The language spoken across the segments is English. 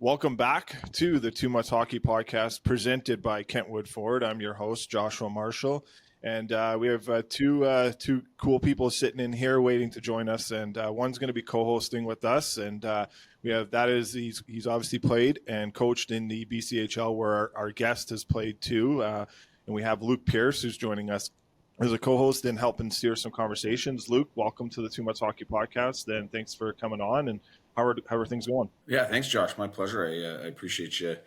Welcome back to the Too Much Hockey Podcast presented by Kentwood Ford. I'm your host, Joshua Marshall, and we have two cool people sitting in here waiting to join us, and one's going to be co-hosting with us, and he's obviously played and coached in the BCHL where our guest has played too, and we have Luke Pierce who's joining us as a co-host and helping steer some conversations. Luke, welcome to the Too Much Hockey Podcast, and thanks for coming on. And how are things going? Yeah, thanks, Josh. My pleasure. I appreciate you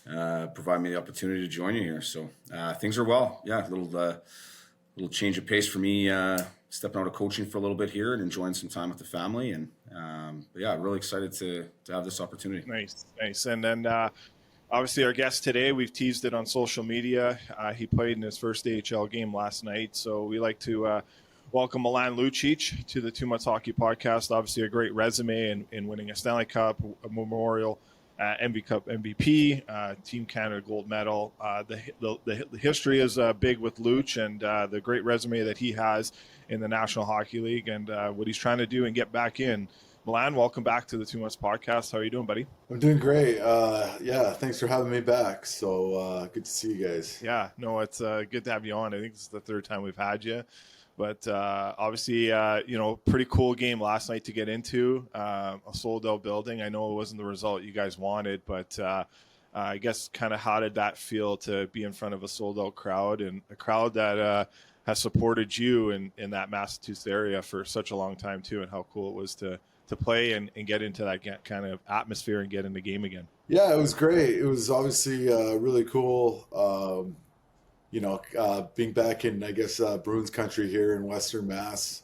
providing me the opportunity to join you here. So things are well. Yeah, a little change of pace for me, stepping out of coaching for a little bit here and enjoying some time with the family. And really excited to have this opportunity. Nice. And then obviously our guest today, we've teased it on social media. He played in his first AHL game last night. So we like to welcome Milan Lucic to the Too Much Hockey Podcast. Obviously a great resume in winning a Stanley Cup, a Memorial, MV Cup MVP, Team Canada gold medal. The history is big with Luch and the great resume that he has in the National Hockey League and what he's trying to do and get back in. Milan, welcome back to the Too Much Podcast. How are you doing, buddy? I'm doing great. Thanks for having me back. So good to see you guys. Yeah, no, it's good to have you on. I think this is the third time we've had you. But obviously, pretty cool game last night to get into, a sold-out building. I know it wasn't the result you guys wanted, but I guess kind of how did that feel to be in front of a sold-out crowd and a crowd that has supported you in that Massachusetts area for such a long time too, and how cool it was to play and get into that kind of atmosphere and get in the game again? Yeah, it was great. It was obviously really cool. Being back in, I guess, Bruins country here in Western Mass,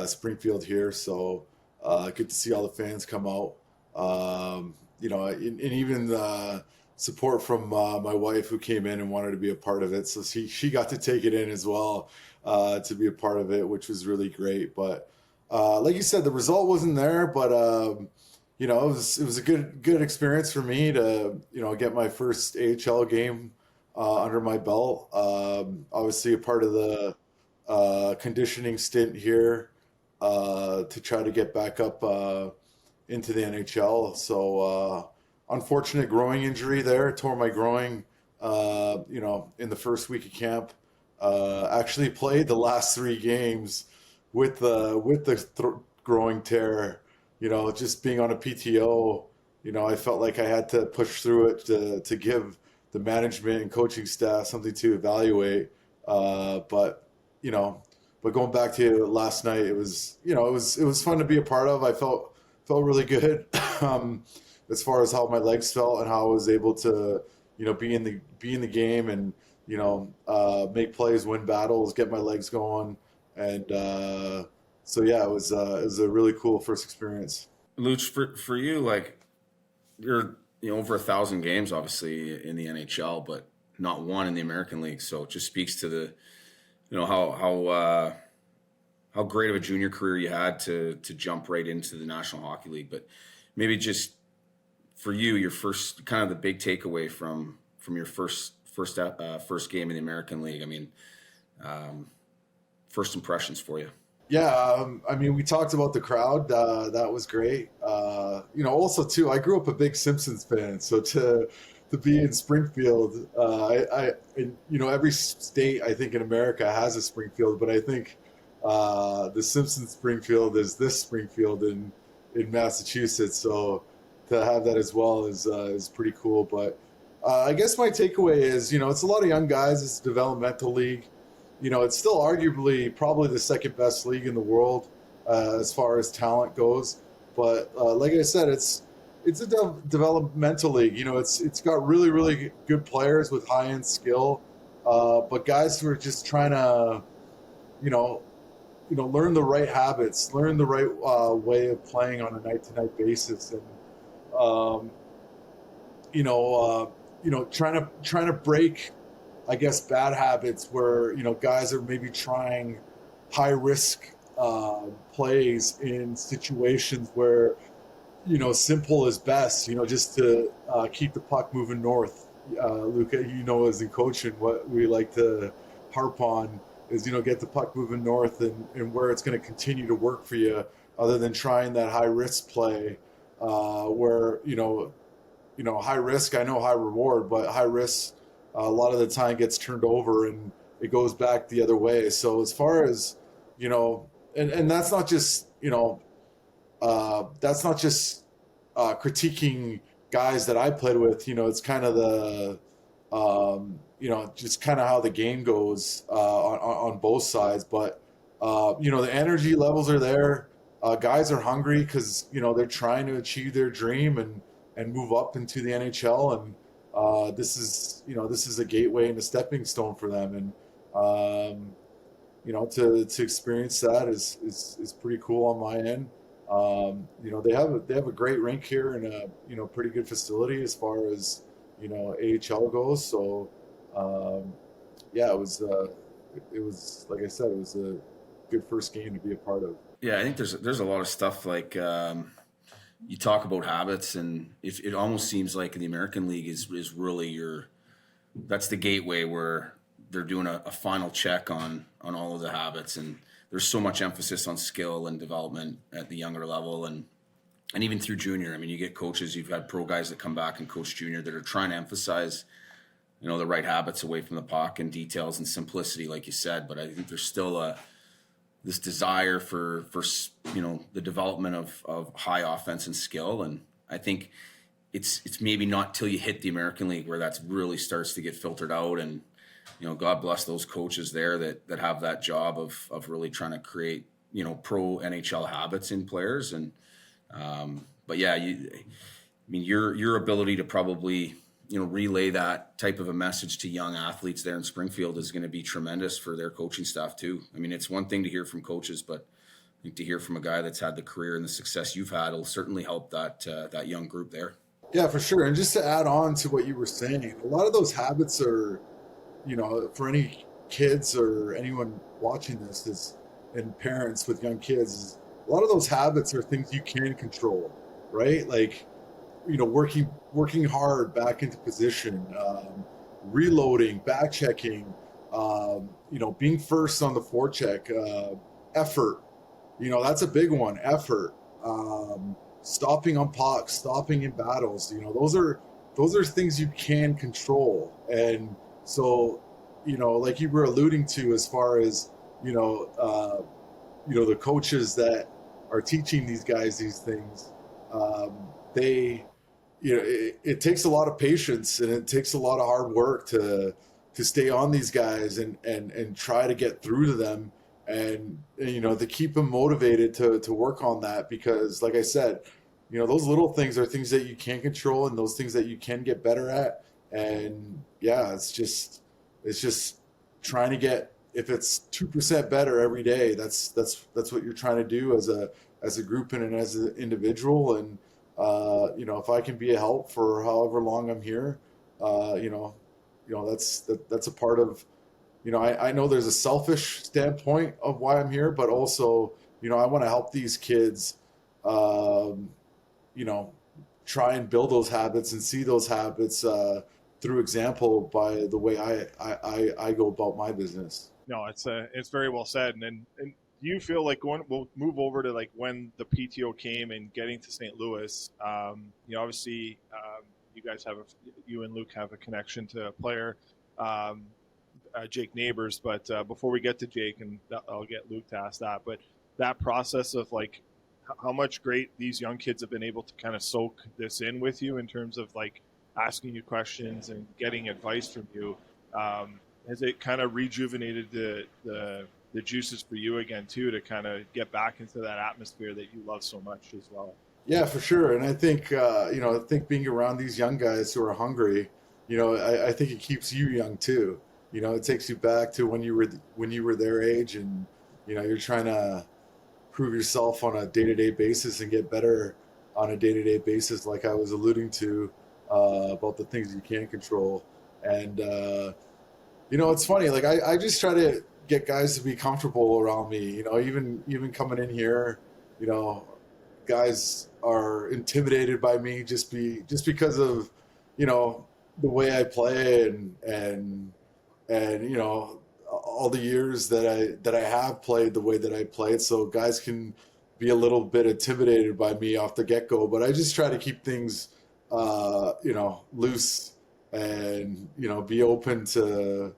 Springfield here. So good to see all the fans come out. And even support from my wife who came in and wanted to be a part of it. So she got to take it in as well to be a part of it, which was really great. But like you said, the result wasn't there, but it was a good experience for me to get my first AHL game under my belt. Obviously a part of the conditioning stint here to try to get back up into the NHL. So unfortunate growing injury there, tore my groin in the first week of camp. Actually played the last 3 games with the growing tear. Just being on a PTO, I felt like I had to push through it to give the management and coaching staff something to evaluate. But going back to last night, it was fun to be a part of. I felt really good as far as how my legs felt and how I was able to, be in the game and, make plays, win battles, get my legs going. And it was a really cool first experience. Luch, for you, like you're over 1,000 games, obviously, in the NHL, but not one in the American League. So it just speaks to the, how great of a junior career you had to jump right into the National Hockey League. But maybe just for you, your first kind of the big takeaway from your first game in the American League. I mean, first impressions for you. Yeah, we talked about the crowd. That was great. Also too, I grew up a big Simpsons fan, so to be in Springfield, every state I think in America has a Springfield, but I think the Simpsons Springfield is this Springfield in Massachusetts. So to have that as well is pretty cool. But I guess my takeaway is, it's a lot of young guys. It's a developmental league. It's still arguably probably the second best league in the world as far as talent goes. But like I said, it's a developmental league. It's got really, really good players with high-end skill, but guys who are just trying to, learn the right habits, learn the right way of playing on a night-to-night basis, and trying to break, I guess, bad habits where, guys are maybe trying high risk plays in situations where, simple is best, just to keep the puck moving north. Luca, as in coaching, what we like to harp on is, get the puck moving north and where it's going to continue to work for you, other than trying that high risk play where, high risk, I know high reward, but high risk a lot of the time gets turned over and it goes back the other way. So as far as, and that's not just, that's not just critiquing guys that I played with. It's kind of just kind of how the game goes on both sides. But the energy levels are there. Guys are hungry because they're trying to achieve their dream and move up into the NHL, and this is a gateway and a stepping stone for them. And to experience that is pretty cool on my end. They have a great rink here and a pretty good facility as far as AHL goes. So it was like I said, it was a good first game to be a part of. Yeah, I think there's a lot of stuff like you talk about habits, and it almost seems like the American League is really that's the gateway where they're doing a final check on all of the habits, and there's so much emphasis on skill and development at the younger level, and even through junior. I mean, you get coaches, you've had pro guys that come back and coach junior that are trying to emphasize the right habits away from the puck and details and simplicity, like you said. But I think there's still this desire for the development of high offense and skill, and I think it's maybe not till you hit the American League where that really starts to get filtered out. And God bless those coaches there that have that job of really trying to create pro NHL habits in players. And but yeah, your ability to probably relay that type of a message to young athletes there in Springfield is going to be tremendous for their coaching staff too. I mean, it's one thing to hear from coaches, but I think to hear from a guy that's had the career and the success you've had will certainly help that young group there. Yeah, for sure. And just to add on to what you were saying, a lot of those habits are, for any kids or anyone watching this and parents with young kids, a lot of those habits are things you can control, right? Like, working hard back into position, reloading, back checking, being first on the forecheck, effort. That's a big one. Effort, stopping on pucks, stopping in battles. Those are things you can control. And so, like you were alluding to, as far as the coaches that are teaching these guys these things, it takes a lot of patience and it takes a lot of hard work to stay on these guys and try to get through to them and to keep them motivated to work on that, because like I said, those little things are things that you can control and those things that you can get better at. And yeah, it's just trying to get, if it's 2% better every day, that's what you're trying to do as a group and as an individual. And if I can be a help for however long I'm here, that's a part of, I know there's a selfish standpoint of why I'm here, but also, I want to help these kids, try and build those habits and see those habits through example by the way I go about my business. No, it's very well said. And do you feel like we'll move over to like when the PTO came and getting to St. Louis, obviously you guys you and Luke have a connection to a player, Jake Neighbors, but before we get to Jake, and I'll get Luke to ask that, but that process of like how much great these young kids have been able to kind of soak this in with you in terms of like asking you questions and getting advice from you, has it kind of rejuvenated the juices for you again too, to kind of get back into that atmosphere that you love so much as well? Yeah, for sure. And I think I think being around these young guys who are hungry, I think it keeps you young too. It takes you back to when you were their age, and you're trying to prove yourself on a day-to-day basis and get better on a day-to-day basis, like I was alluding to about the things you can't control. And it's funny, like I just try to get guys to be comfortable around me. Even coming in here, guys are intimidated by me just because of the way I play and all the years that I have played the way that I played. So guys can be a little bit intimidated by me off the get-go, but I just try to keep things loose and, be open to,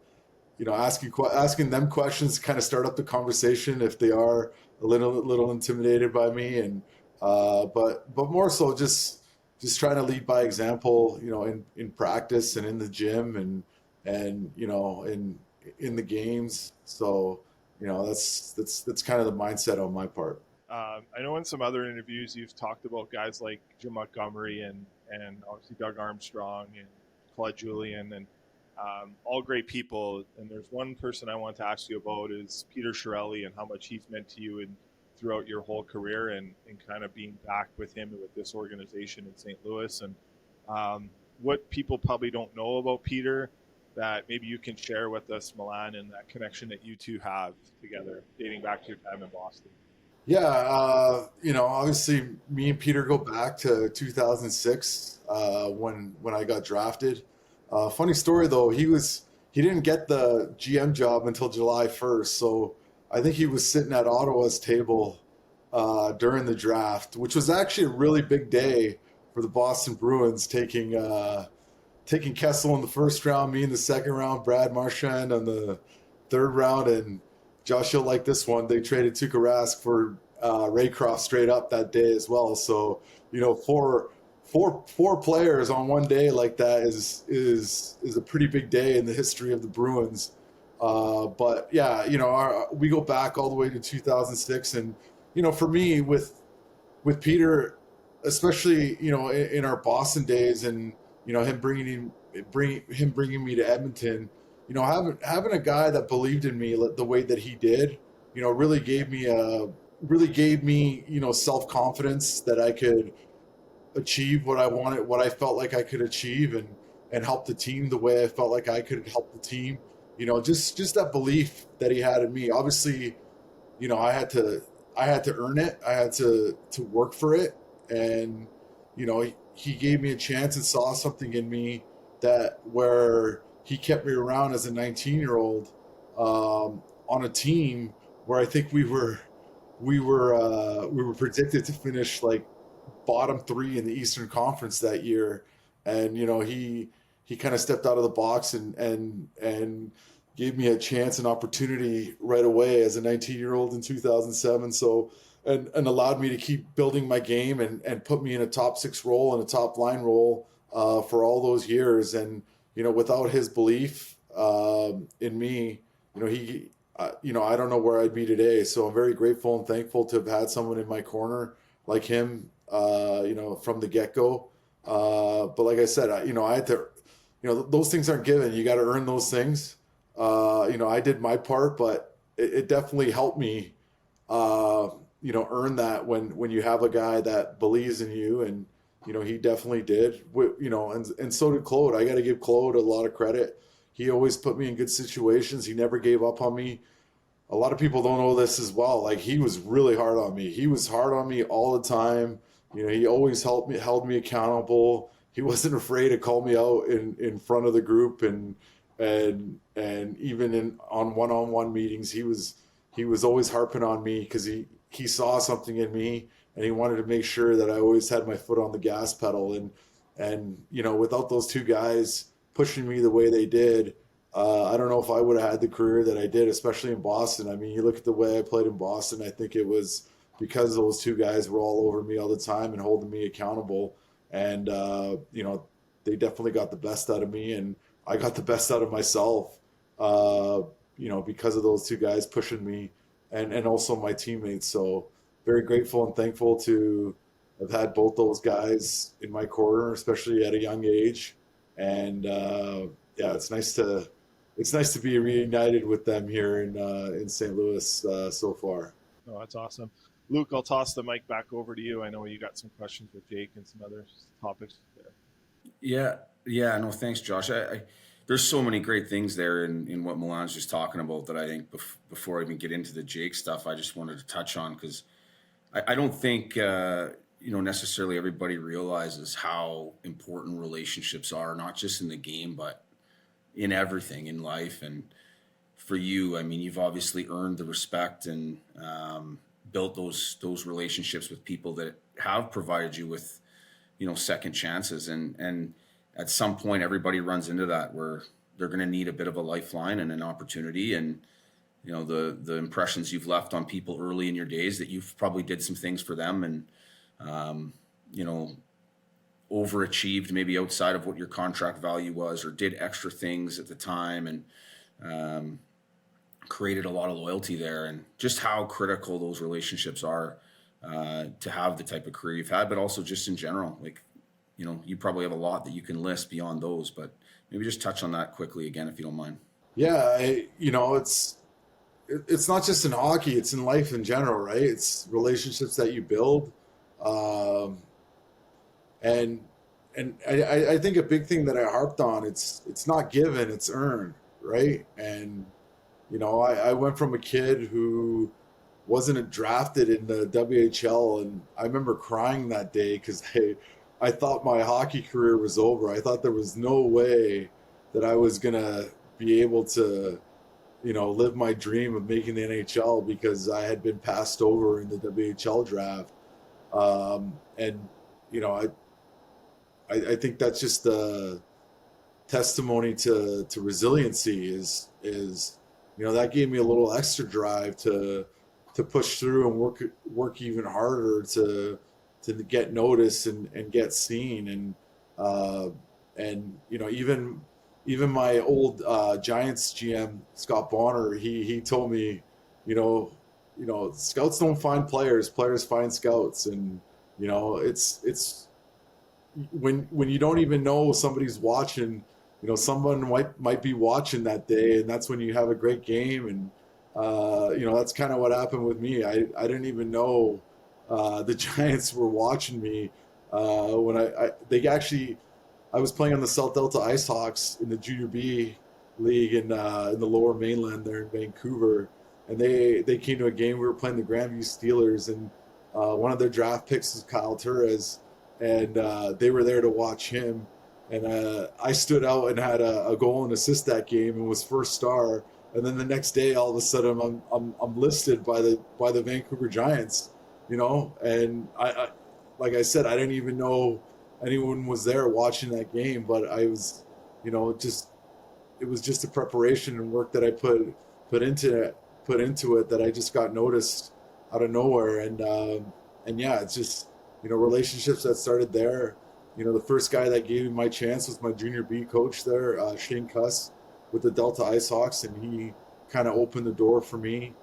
asking them questions, kind of start up the conversation if they are a little intimidated by me. And, but more so just trying to lead by example, in practice and in the gym and, in the games. So, that's kind of the mindset on my part. I know in some other interviews you've talked about guys like Jim Montgomery and obviously Doug Armstrong and Claude Julien and all great people. And there's one person I want to ask you about is Peter Chiarelli and how much he's meant to you and throughout your whole career and kind of being back with him and with this organization in St. Louis. And what people probably don't know about Peter that maybe you can share with us, Milan, and that connection that you two have together dating back to your time in Boston. Yeah, obviously me and Peter go back to 2006 when I got drafted. Funny story though, he didn't get the GM job until July 1st, so I think he was sitting at Ottawa's table during the draft, which was actually a really big day for the Boston Bruins, taking Kessel in the first round, me in the second round, Brad Marchand on the third round, and Josh, you'll like this one. They traded Tuukka Rask for Raycroft straight up that day as well. So, four players on one day like that is a pretty big day in the history of the Bruins. But yeah, we go back all the way to 2006, and for me with Peter, especially in our Boston days, and him bringing me to Edmonton. Having a guy that believed in me the way that he did, really gave me self-confidence that I could achieve what I wanted, what I felt like I could achieve, and help the team the way I felt like I could help the team. Just that belief that he had in me. Obviously, I had to earn it. I had to work for it, and he gave me a chance and saw something in me where he kept me around as a 19-year-old on a team where I think we were predicted to finish like bottom 3 in the Eastern Conference that year. And he kind of stepped out of the box and gave me a chance and opportunity right away as a 19-year-old in 2007. So and allowed me to keep building my game and put me in a top 6 role and a top line role for all those years. And without his belief in me, I don't know where I'd be today. So I'm very grateful and thankful to have had someone in my corner like him, from the get-go. But like I said, I had to, those things aren't given. You got to earn those things. I did my part, but it definitely helped me, earn that when you have a guy that believes in you, and he definitely did. And so did Claude. I got to give Claude a lot of credit. He always put me in good situations. He never gave up on me. A lot of people don't know this as well. Like, he was really hard on me. He was hard on me all the time. He always held me accountable. He wasn't afraid to call me out in front of the group, and even on one-on-one meetings, he was always harping on me because he saw something in me, and he wanted to make sure that I always had my foot on the gas pedal. And without those two guys pushing me the way they did, I don't know if I would have had the career that I did, especially in Boston. I mean, you look at the way I played in Boston, I think it was because those two guys were all over me all the time and holding me accountable. And, they definitely got the best out of me, and I got the best out of myself, because of those two guys pushing me and also my teammates. So very grateful and thankful to have had both those guys in my corner, especially at a young age. And it's nice to be reunited with them here in St. Louis so far. Oh, that's awesome. Luke, I'll toss the mic back over to you. I know you got some questions with Jake and some other topics there. Yeah. No, thanks, Josh. There's so many great things there in what Milan's just talking about that I think before I even get into the Jake stuff, I just wanted to touch on, because I don't think necessarily everybody realizes how important relationships are, not just in the game, but in everything in life. And for you, I mean, you've obviously earned the respect and built those relationships with people that have provided you with second chances. And at some point, everybody runs into that where they're going to need a bit of a lifeline and an opportunity. And, the impressions you've left on people early in your days, that you've probably did some things for them and, overachieved maybe outside of what your contract value was, or did extra things at the time, and created a lot of loyalty there. And just how critical those relationships are to have the type of career you've had, but also just in general. Like, you probably have a lot that you can list beyond those, but maybe just touch on that quickly again, if you don't mind. Yeah, it's not just in hockey, it's in life in general, right? It's relationships that you build. And I think a big thing that I harped on, it's not given, it's earned, right? And I went from a kid who wasn't drafted in the WHL, and I remember crying that day because I thought my hockey career was over. I thought there was no way that I was gonna be able to live my dream of making the NHL because I had been passed over in the WHL draft. And I think that's just a testimony to resiliency is that gave me a little extra drive to push through and work even harder to get noticed and get seen. And even my old Giants GM Scott Bonner, he told me, scouts don't find players find scouts. And it's when you don't even know somebody's watching, someone might be watching that day, and that's when you have a great game. And that's kind of what happened with me. I didn't even know the Giants were watching me when I was playing on the South Delta Ice Hawks in the Junior B League in the Lower Mainland there in Vancouver, and they came to a game. We were playing the Grandview Steelers, and one of their draft picks was Kyle Torres, and they were there to watch him. And I stood out and had a goal and assist that game and was first star. And then the next day, all of a sudden, I'm listed by the Vancouver Giants, And I like I said, I didn't even know anyone was there watching that game, but I was, it was just a preparation and work that I put into it that I just got noticed out of nowhere. And yeah, it's just, relationships that started there. The first guy that gave me my chance was my Junior B coach there, Shane Cuss with the Delta Ice Hawks, and he kind of opened the door for me.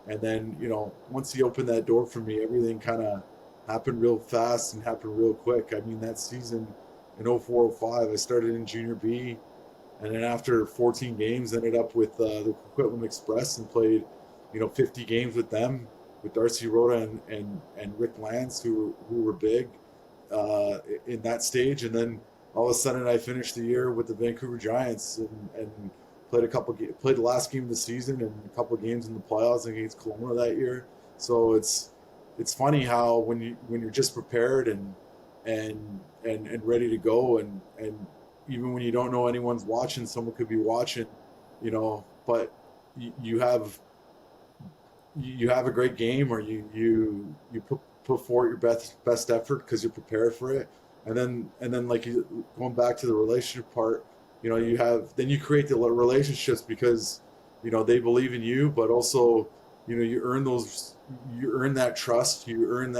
And then, once he opened that door for me, everything kind of happened real fast and happened real quick. I mean, that season in 04-05, I started in Junior B, and then after 14 games, ended up with the Coquitlam Express and played, 50 games with them, with Darcy Rhoda and Rick Lance, who were big in that stage. And then all of a sudden, I finished the year with the Vancouver Giants and played the last game of the season and a couple of games in the playoffs against Kelowna that year. So it's funny how when you're just prepared and ready to go, and even when you don't know anyone's watching, someone could be watching, but you have a great game, or you put forward your best effort because you're prepared for it, and then like going back to the relationship part, you create the relationships because they believe in you, but also you earn that trust, you earn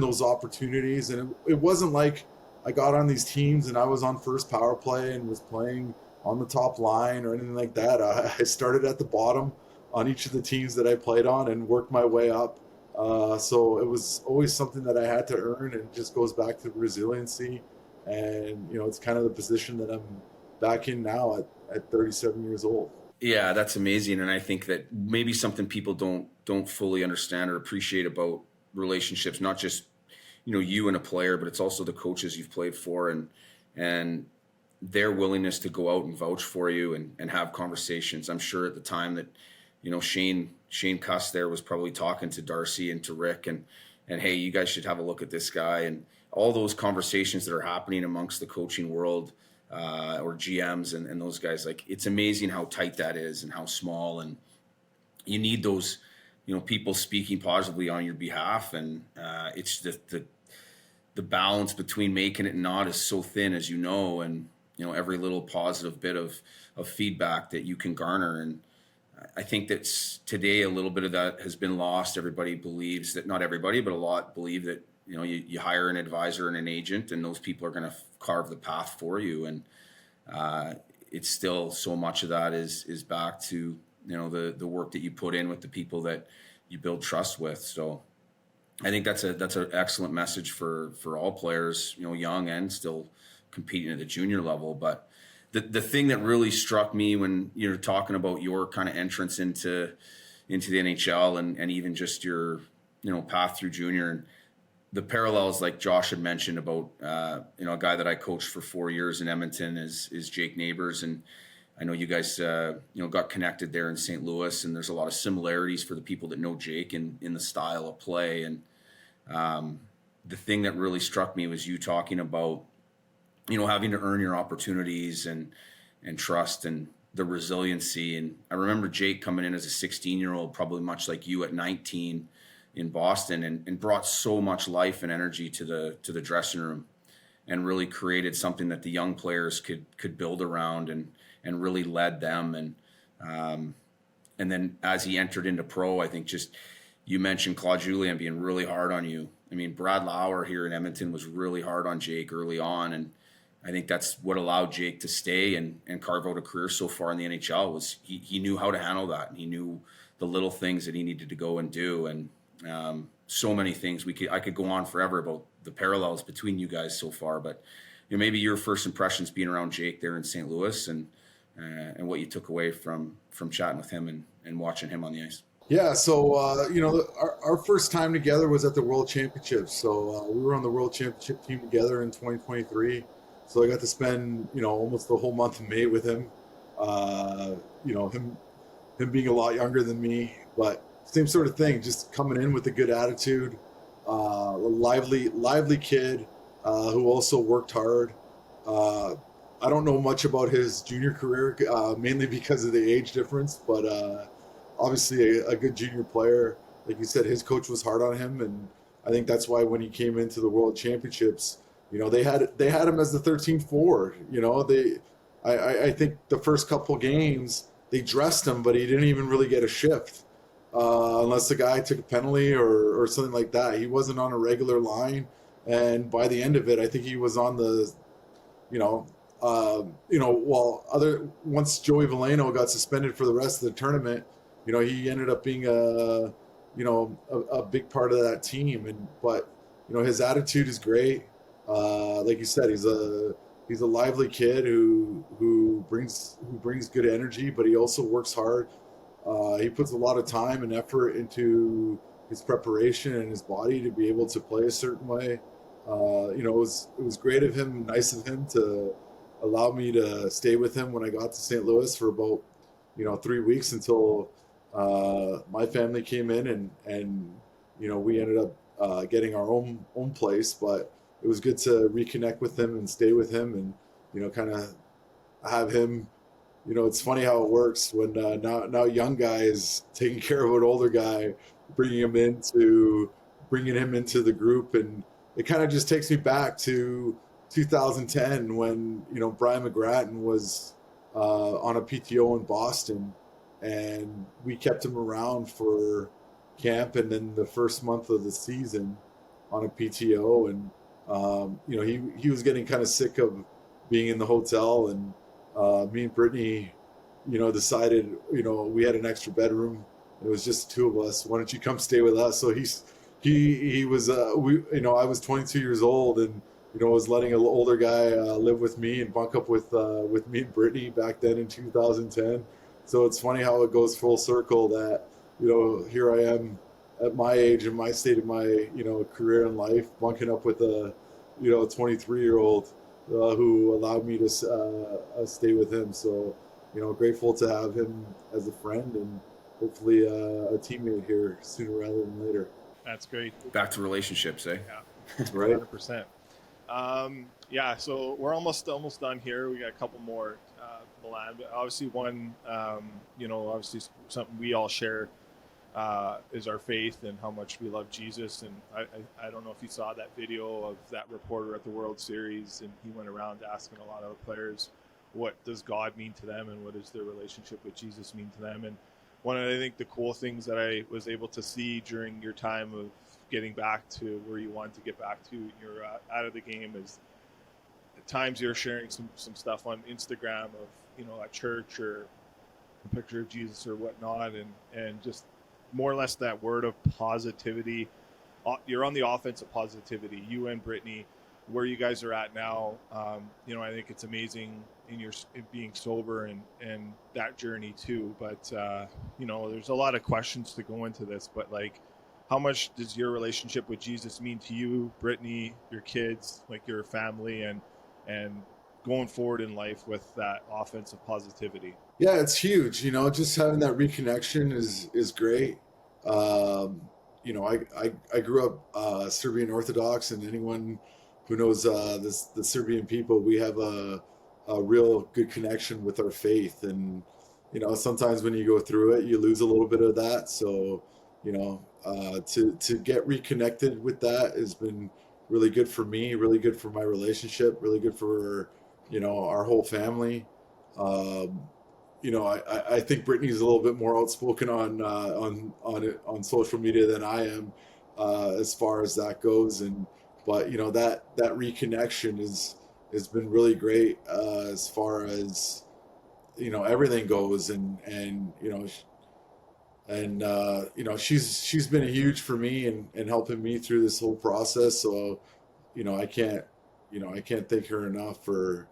those opportunities. And it wasn't like I got on these teams and I was on first power play and was playing on the top line or anything like that. I started at the bottom on each of the teams that I played on and worked my way up. So it was always something that I had to earn, and it just goes back to resiliency. And, it's kind of the position that I'm back in now at 37 years old. Yeah, that's amazing. And I think that maybe something people don't fully understand or appreciate about relationships, not just, you and a player, but it's also the coaches you've played for and their willingness to go out and vouch for you and have conversations. I'm sure at the time that, Shane Cuss there was probably talking to Darcy and to Rick and hey, you guys should have a look at this guy, and all those conversations that are happening amongst the coaching world or GMs and those guys. Like, it's amazing how tight that is and how small, and you need those, people speaking positively on your behalf. And it's the balance between making it and not is so thin, as you know, and every little positive bit of feedback that you can garner. And I think that today a little bit of that has been lost. Everybody believes that, not everybody, but a lot believe that you hire an advisor and an agent, and those people are going to carve the path for you. And it's still so much of that is back to the work that you put in with the people that you build trust with. So I think that's an excellent message for all players, young and still competing at the junior level. But the thing that really struck me when you're talking about your kind of entrance into the NHL and even just your path through junior, and the parallels like Josh had mentioned about a guy that I coached for 4 years in Edmonton is Jake Neighbors, and I know you guys got connected there in St. Louis, and there's a lot of similarities for the people that know Jake in the style of play. And the thing that really struck me was you talking about having to earn your opportunities and trust and the resiliency. And I remember Jake coming in as a 16-year-old, probably much like you at 19 in Boston, and brought so much life and energy to the dressing room, and really created something that the young players could build around and really led them. And then as he entered into pro, I think just you mentioned Claude Julien being really hard on you. I mean, Brad Lauer here in Edmonton was really hard on Jake early on, and I think that's what allowed Jake to stay and carve out a career so far in the NHL. Was he knew how to handle that, and he knew the little things that he needed to go and do. And so many things I could go on forever about the parallels between you guys so far, but maybe your first impressions being around Jake there in St. Louis and what you took away from chatting with him and watching him on the ice. Yeah, so our first time together was at the World Championships. So we were on the World Championship team together in 2023. So I got to spend almost the whole month of May with him. Him being a lot younger than me, but same sort of thing. Just coming in with a good attitude, a lively kid who also worked hard. I don't know much about his junior career, mainly because of the age difference, but obviously a good junior player. Like you said, his coach was hard on him, and I think that's why when he came into the World Championships, they had him as the 13th forward. I think the first couple games they dressed him, but he didn't even really get a shift unless the guy took a penalty or something like that. He wasn't on a regular line, and by the end of it, I think he was on the, once Joey Veleno got suspended for the rest of the tournament, he ended up being a big part of that team. But his attitude is great. Like you said, he's a lively kid who brings good energy, but he also works hard. He puts a lot of time and effort into his preparation and his body to be able to play a certain way. It was great of him, nice of him to allow me to stay with him when I got to St. Louis for about 3 weeks until my family came in and we ended up getting our own place. But it was good to reconnect with him and stay with him and kind of have him. It's funny how it works when now young guy is taking care of an older guy, bringing him into the group, and it kind of just takes me back to 2010 when Brian McGrattan was on a PTO in Boston, and we kept him around for camp and then the first month of the season on a PTO, and he was getting kind of sick of being in the hotel, and me and Brittany, decided, we had an extra bedroom. It was just the two of us. Why don't you come stay with us? So he was, I was 22 years old, and was letting an older guy live with me and bunk up with me and Brittany back then in 2010. So it's funny how it goes full circle that here I am at my age and my state of my career in life, bunking up with a 23-year-old who allowed me to stay with him. So grateful to have him as a friend and hopefully a teammate here sooner rather than later. That's great. Back to relationships, eh? Yeah, right. 100%. So we're almost done here. We got a couple more, Milan. But obviously, one, obviously something we all share is our faith and how much we love Jesus. And I don't know if you saw that video of that reporter at the World Series, and he went around asking a lot of the players, what does God mean to them and what does their relationship with Jesus mean to them? And one of, I think, the cool things that I was able to see during your time of getting back to where you wanted to get back to, you're out of the game, is at times you're sharing some stuff on Instagram of, at church or a picture of Jesus or whatnot, and just more or less that word of positivity. You're on the offense of positivity. You and Brittany, where you guys are at now, I think it's amazing in being sober and that journey too. But there's a lot of questions to go into this. But like, how much does your relationship with Jesus mean to you, Brittany, your kids, like your family, and going forward in life with that offense of positivity? Yeah, it's huge. Just having that reconnection is great. I grew up Serbian Orthodox, and anyone who knows the Serbian people, we have a real good connection with our faith. And sometimes when you go through it, you lose a little bit of that. So to get reconnected with that has been really good for me, really good for my relationship, really good for our whole family. I think Brittany's a little bit more outspoken on social media than I am, as far as that goes. But that reconnection has been really great, as far as everything goes. She's been huge for me and helping me through this whole process. So I can't thank her enough for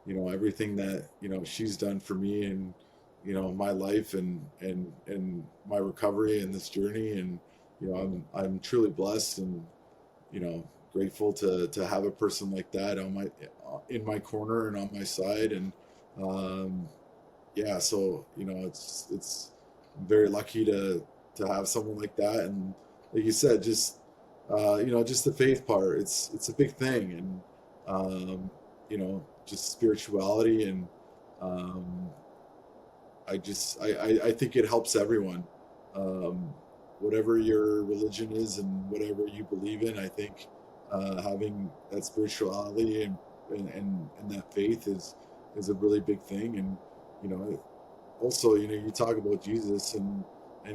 everything that she's done for me and my life and my recovery and this journey. And I'm truly blessed and grateful to have a person like that in my corner and on my side. And so it's I'm very lucky to have someone like that. And like you said, just just the faith part, it's a big thing. And just spirituality. And I think it helps everyone, whatever your religion is and whatever you believe in. I think having that spirituality and that faith is a really big thing. And also you talk about Jesus and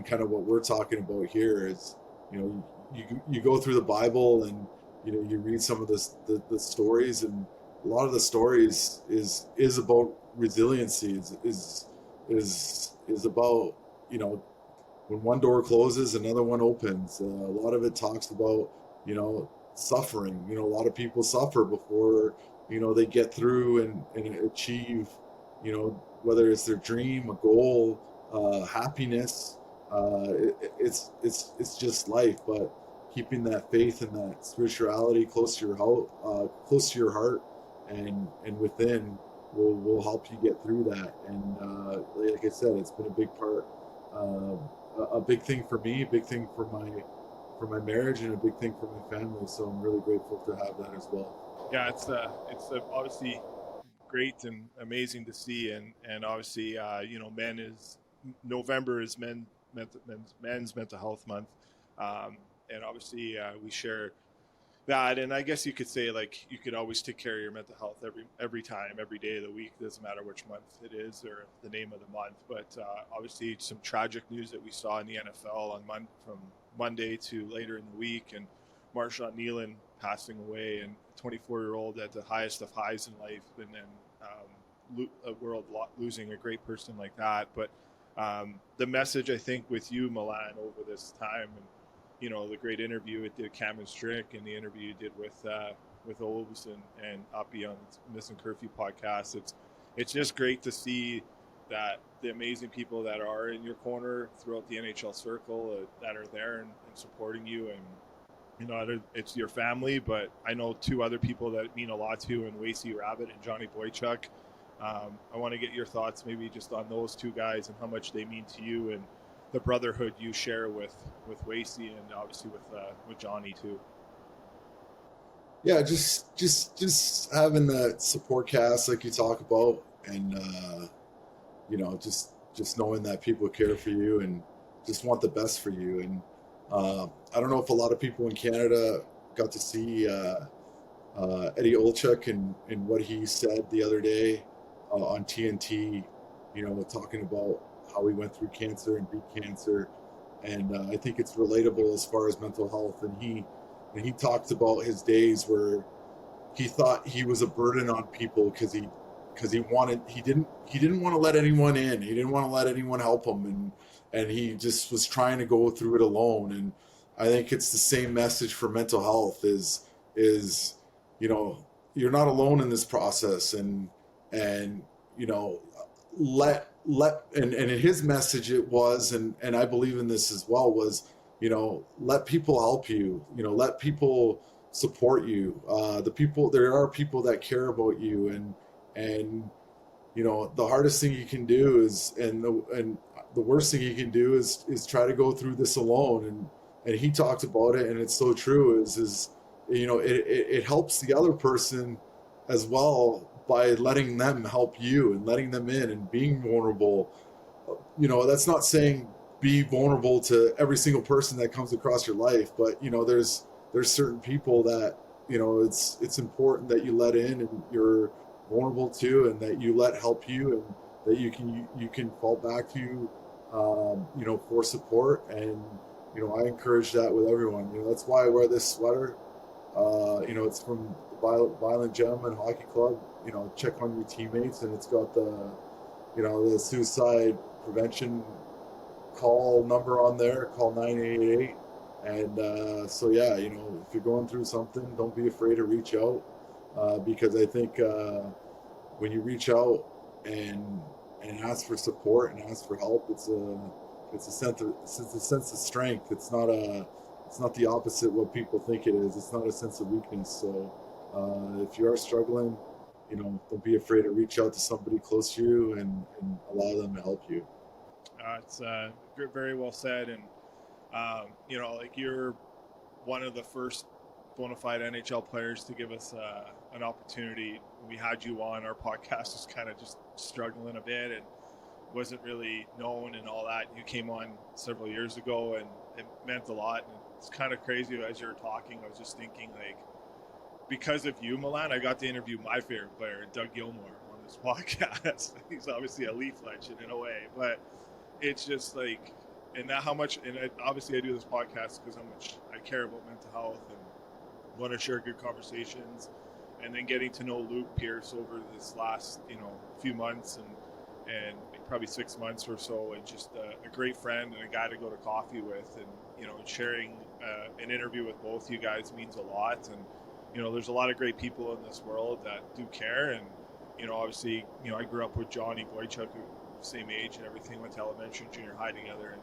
kind of what we're talking about here is you go through the Bible and you read some of the stories, and a lot of the stories is about resiliency, is about when one door closes, another one opens. A lot of it talks about suffering. A lot of people suffer before they get through and achieve whether it's their dream, a goal, happiness. It's just life. But keeping that faith and that spirituality close to your heart and within will help you get through that. And like I said, it's been a big part, a big thing for me, a big thing for my marriage, and a big thing for my family. So I'm really grateful to have that as well. Yeah, it's obviously great and amazing to see, and obviously November is men's mental health month, and obviously we share that. And I guess you could say, like, you could always take care of your mental health every time, every day of the week. Doesn't matter which month it is or the name of the month. But obviously some tragic news that we saw in the NFL from Monday to later in the week, and Marshawn Nealon passing away, and a 24-year-old at the highest of highs in life, and then a world losing a great person like that. But the message, I think, with you, Milan, over this time, and the great interview it did Cam and Strick, and the interview you did with Oves and Uppy on Missing Curfew podcast. It's just great to see that the amazing people that are in your corner throughout the NHL circle, that are there and supporting you. And it's your family, but I know two other people that mean a lot to you, and Wasey Rabbit and Johnny Boychuk. I want to get your thoughts maybe just on those two guys and how much they mean to you, and the brotherhood you share with Wasey, and obviously with Johnny too. Yeah, just having that support cast like you talk about, and just knowing that people care for you, and just want the best for you. And I don't know if a lot of people in Canada got to see Eddie Olczyk and what he said the other day on TNT, talking about how he went through cancer and beat cancer. And I think it's relatable as far as mental health. And he talked about his days where he thought he was a burden on people because he didn't want to let anyone in. He didn't want to let anyone help him, and he just was trying to go through it alone. And I think it's the same message for mental health is you're not alone in this process, and let and in his message it was, and I believe in this as well, was let people help you, let people support you. There are people that care about you, and the hardest thing you can do is, and the worst thing you can do is try to go through this alone. And he talked about it, and it's so true, is it helps the other person as well by letting them help you and letting them in and being vulnerable. That's not saying be vulnerable to every single person that comes across your life, but there's certain people that it's important that you let in and you're vulnerable to, and that you let help you, and that you can fall back to for support. And I encourage that with everyone. That's why I wear this sweater. It's from the Violent Gentlemen Hockey Club. Check on your teammates, and it's got the suicide prevention call number on there. Call 988. And so yeah, if you're going through something, don't be afraid to reach out, because I think when you reach out and ask for support and ask for help, it's a sense of strength. It's not the opposite of what people think it is. It's not a sense of weakness. So if you are struggling, don't be afraid to reach out to somebody close to you and allow them to help you. It's very well said. And you're one of the first bona fide NHL players to give us an opportunity. We had you on our podcast, was kind of just struggling a bit and wasn't really known and all that. You came on several years ago, and it meant a lot. And it's kind of crazy, as you were talking, I was just thinking, because of you, Milan, I got to interview my favorite player, Doug Gilmour, on this podcast. He's obviously a Leaf legend in a way, but it's just and how much, and obviously I do this podcast because how much I care about mental health and want to share good conversations. And then getting to know Luke Pierce over this last, few months and probably 6 months or so, and just a great friend and a guy to go to coffee with, and sharing an interview with both you guys means a lot. And there's a lot of great people in this world that do care. And obviously, I grew up with Johnny Boychuk, who same age and everything, went to elementary and junior high together, and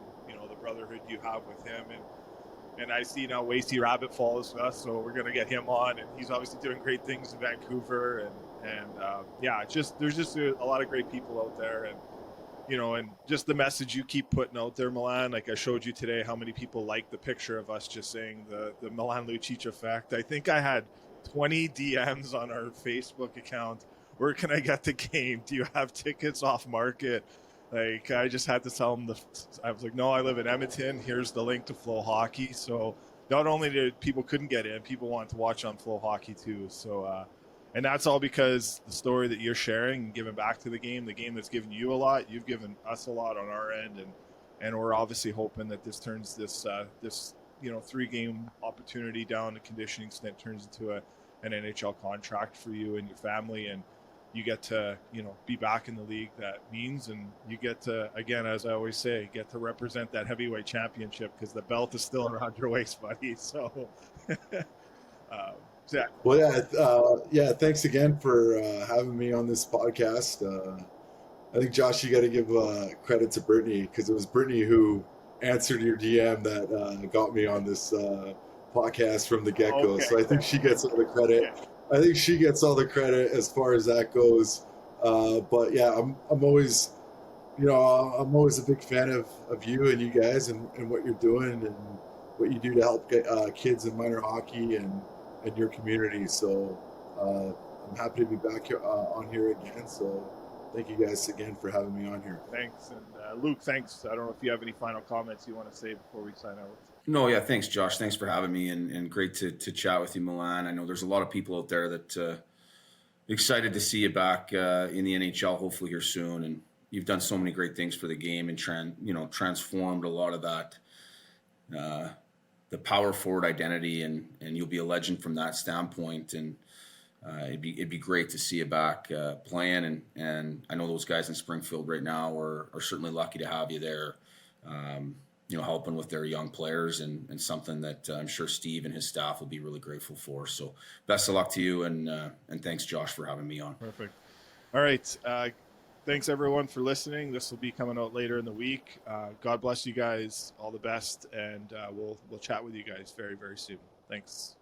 the brotherhood you have with him. And I see now Wasty Rabbit follows us, so we're going to get him on, and he's obviously doing great things in Vancouver. There's just a lot of great people out there. And and just the message you keep putting out there, Milan. I showed you today how many people like the picture of us just saying the Milan Lucic effect. I think I had 20 DMs on our Facebook account. Where can I get the game? Do you have tickets off market? I just had to tell them I was like, no, I live in Edmonton. Here's the link to Flow Hockey. So not only did people couldn't get in, people wanted to watch on Flow Hockey too. So, and that's all because the story that you're sharing and giving back to the game that's given you a lot, you've given us a lot on our end. And we're obviously hoping that this turns this 3-game opportunity down, a conditioning stint, turns into an NHL contract for you and your family. And you get to, be back in the league that means, and you get to, again, as I always say, get to represent that heavyweight championship, because the belt is still around your waist, buddy. So, yeah. Well, yeah, thanks again for having me on this podcast. I think, Josh, you got to give credit to Brittany, because it was Brittany who answered your DM that got me on this podcast from the get-go. Okay. So I think she gets all the credit. Yeah. I think she gets all the credit as far as that goes. But yeah, I'm always, I'm always a big fan of you and you guys and what you're doing and what you do to help get kids in minor hockey and your community. So I'm happy to be back here, on here again. So Thank you guys again for having me on here. Thanks. And Luke, thanks. I don't know if you have any final comments you want to say before we sign out. No, yeah, thanks, Josh. Thanks for having me, and great to chat with you, Milan. I know there's a lot of people out there that excited to see you back in the NHL, hopefully here soon. And you've done so many great things for the game and transformed a lot of that, the power forward identity, and you'll be a legend from that standpoint. And it'd be great to see you back playing. And I know those guys in Springfield right now are certainly lucky to have you there. Helping with their young players and something that I'm sure Steve and his staff will be really grateful for. So best of luck to you, and thanks, Josh, for having me on. Perfect. All right. Thanks, everyone, for listening. This will be coming out later in the week. God bless you guys. All the best, and we'll chat with you guys very, very soon. Thanks.